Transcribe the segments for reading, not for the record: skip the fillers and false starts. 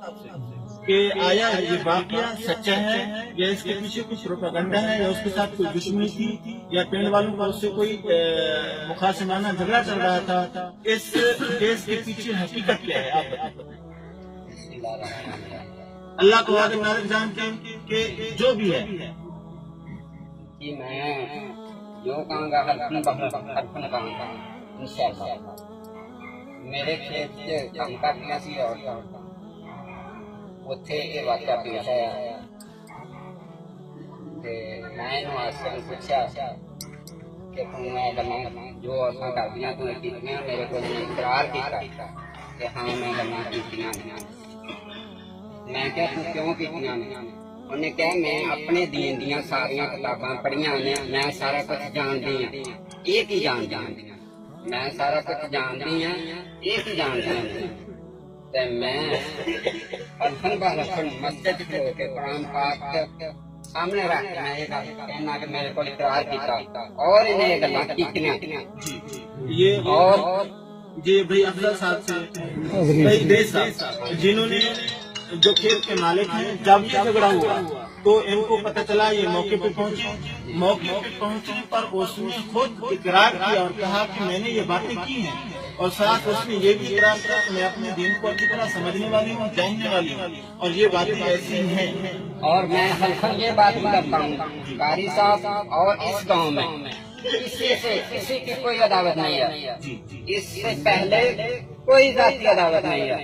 कि आया ये वाकया सच्चा है या इसके पीछे कुछ प्रोपेगेंडा है या उसके साथ कोई दुश्मनी थी या पेड़ वालों का उससे कोई मुखासमाना झगड़ा चल रहा था। इस केस के पीछे हकीकत क्या है आप बताइए। अल्लाह को आगे नारक जानते हैं कि जो भी है कि मैं जो कहूँगा हरफन कहूँगा इंशाअल्लाह। मेरे खेत से काम करना सी और उत्थे ये वाक़या पेश आया ते मैं आसन पूछा कि तू मैं गल्लां जो असां करदियां तूं कीतियां मेरे को इकरार किया कि हाँ मैं गल्लां कीतियां। मैं क्या तू क्यों कीतियां? उन्हें कहा मैं अपने दीन दियां सारियां किताबां पढ़ियां ने, मैं सारा कुछ जानदी हां। ये की जानदी हां? मैं सारा कुछ जानदी हां, ये की जानदी हां? ते मैं अल्फन बालफन मस्जिद के कुरान पाक सामने रख के मैं ये कहना कि मेरे को इकरार किया और इन्हें ये गल्लां कीतियां। ये और ये भाई अफजल साहब से भाई देश साहब जिन्होंने जो खेत के मालिक हैं, जब ये झगड़ा हुआ तो इनको पता चला, ये मौके पे पहुंचे पर उसने खुद इकरार किया और कहा कि मैंने ये बातें की हैं और साथ उसने ये भी इकरार किया कि मैं अपने दीन को अच्छी तरह समझने वाली हूँ, जानने वाली हूँ और ये बातें ऐसी हैं। और मैं हल्फन ये बात करता हूँ कारी साहब और इस गाँव में किसी की कोई अदावत नहीं है। इससे पहले कोई जाती अदावत नहीं है।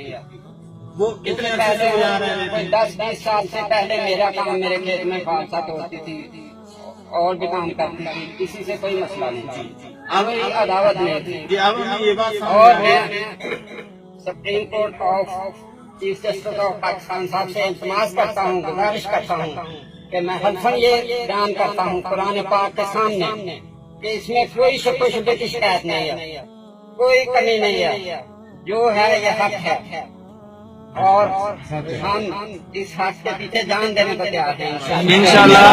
वो कितने पहले हो जा रहे हैं? कोई 10-20 साल से पहले मेरा काम मेरे खेत में फालसा तोड़ती थी और भी काम करती थी, किसी से कोई मसला नहीं थी, कोई अदावत नहीं थी। और मैं supreme court of chief justice of Pakistan साहब से इल्तमास करता हूँ, गुजारिश करता हूँ कि मैं हल्फन ये बयान करता हूँ कुरान पाक के सामने कि इसमें कोई शुबे की शिकायत नहीं है, कोई कमी नहीं है, जो है ये हक है और हम इस हक के पीछे जान देने को तैयार हैं इंशाअल्लाह।